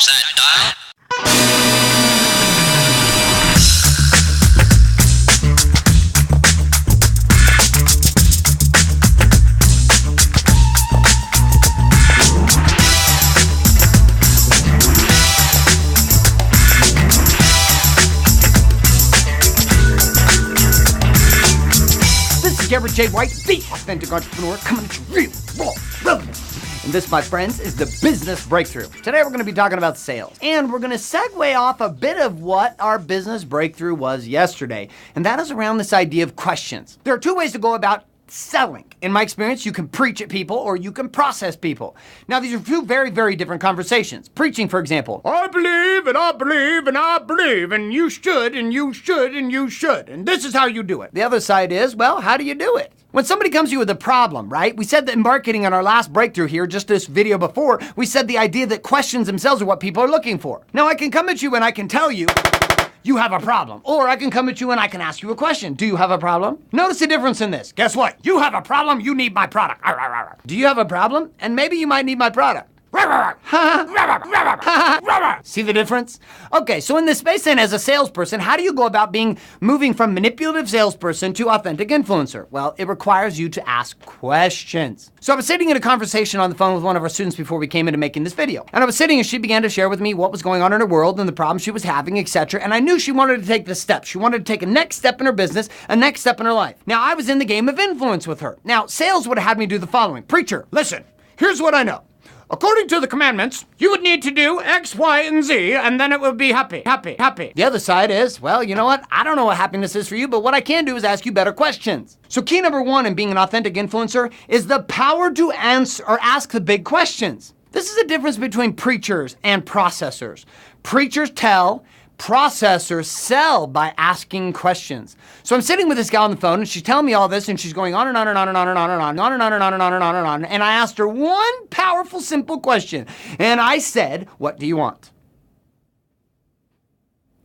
Watch that dial. Garrett J. White, the authentic entrepreneur, coming at you real, raw, relevant. And this, my friends, is the Business Breakthrough. Today we're going to be talking about sales. And we're going to segue off a bit of what our business breakthrough was yesterday. And that is around this idea of questions. There are two ways to go about selling. In my experience, you can preach at people or you can process people. Now, these are two very, very different conversations. Preaching, for example, I believe and I believe and I believe and you should and you should and you should. And this is how you do it. The other side is, well, how do you do it? When somebody comes to you with a problem, right? We said that in marketing on our last breakthrough here, just this video before, we said the idea that questions themselves are what people are looking for. Now, I can come at you and I can tell you, you have a problem. Or I can come at you and I can ask you a question. Do you have a problem? Notice the difference in this. Guess what? You have a problem, you need my product. Do you have a problem? And maybe you might need my product. See the difference? Okay, so in this space then, as a salesperson, how do you go about moving from manipulative salesperson to authentic influencer? Well, it requires you to ask questions. So I was sitting in a conversation on the phone with one of our students before we came into making this video. And I was sitting and she began to share with me what was going on in her world and the problems she was having, etc. And I knew she wanted to take this step. She wanted to take a next step in her business, a next step in her life. Now, I was in the game of influence with her. Now, sales would have had me do the following. Preacher, listen, here's what I know. According to the commandments, you would need to do X, Y, and Z, and then it would be happy. The other side is, well, you know what? I don't know what happiness is for you, but what I can do is ask you better questions. So key number one in being an authentic influencer is the power to answer or ask the big questions. This is the difference between preachers and processors. Preachers tell, processors sell by asking questions. So I'm sitting with this gal on the phone and she's telling me all this and she's going on and on and on and on and on and on and on and on and on and on and on and on. And I asked her one powerful, simple question. And I said, what do you want?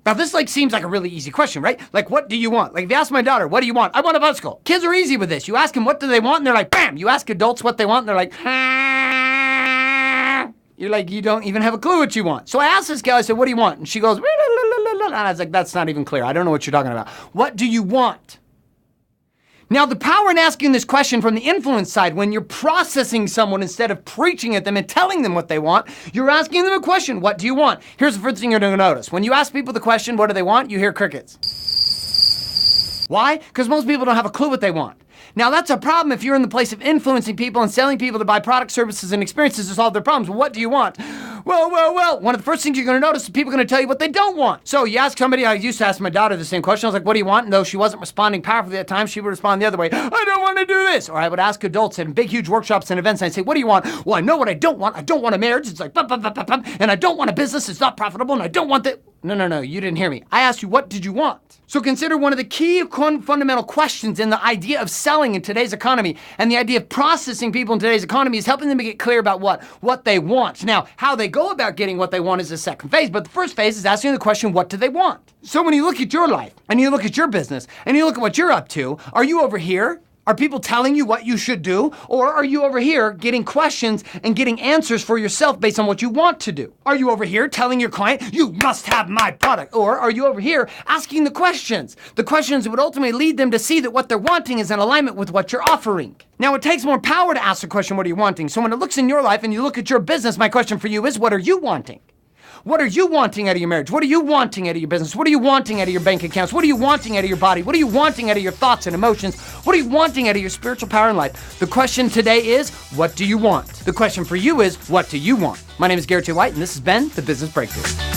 Now this seems like a really easy question, right? Like, what do you want? Like if you ask my daughter, what do you want? I want a bicycle. Kids are easy with this. You ask them, what do they want? And they're like, bam. You ask adults what they want and they're like, you're like, you don't even have a clue what you want. So I asked this gal, I said, what do you want? And she goes, and I was like, that's not even clear. I don't know what you're talking about. What do you want? Now, the power in asking this question from the influence side, when you're processing someone instead of preaching at them and telling them what they want, you're asking them a question. What do you want? Here's the first thing you're going to notice. When you ask people the question, what do they want? You hear crickets. Why? Because most people don't have a clue what they want. Now, that's a problem if you're in the place of influencing people and selling people to buy products, services, and experiences to solve their problems. Well, what do you want? Well, one of the first things you're going to notice is people are going to tell you what they don't want. So you ask somebody, I used to ask my daughter the same question. I was like, what do you want? And though she wasn't responding powerfully at times, she would respond the other way. I don't want to do this. Or I would ask adults in big, huge workshops and events, and I'd say, what do you want? Well, I know what I don't want. I don't want a marriage. It's like, and I don't want a business. It's not profitable. And I don't want that. No, you didn't hear me. I asked you, what did you want? So consider one of the key fundamental questions in the idea of selling in today's economy and the idea of processing people in today's economy is helping them to get clear about what they want. Now, how they go about getting what they want is the second phase, but the first phase is asking the question, what do they want? So when you look at your life and you look at your business and you look at what you're up to, are you over here? Are people telling you what you should do? Or are you over here getting questions and getting answers for yourself based on what you want to do? Are you over here telling your client, you must have my product? Or are you over here asking the questions that would ultimately lead them to see that what they're wanting is in alignment with what you're offering? Now, it takes more power to ask the question, what are you wanting? So when it looks in your life and you look at your business, my question for you is, what are you wanting? What are you wanting out of your marriage? What are you wanting out of your business? What are you wanting out of your bank accounts? What are you wanting out of your body? What are you wanting out of your thoughts and emotions? What are you wanting out of your spiritual power in life? The question today is, what do you want? The question for you is, what do you want? My name is Garrett J. White, and this has been The Business Breakthrough.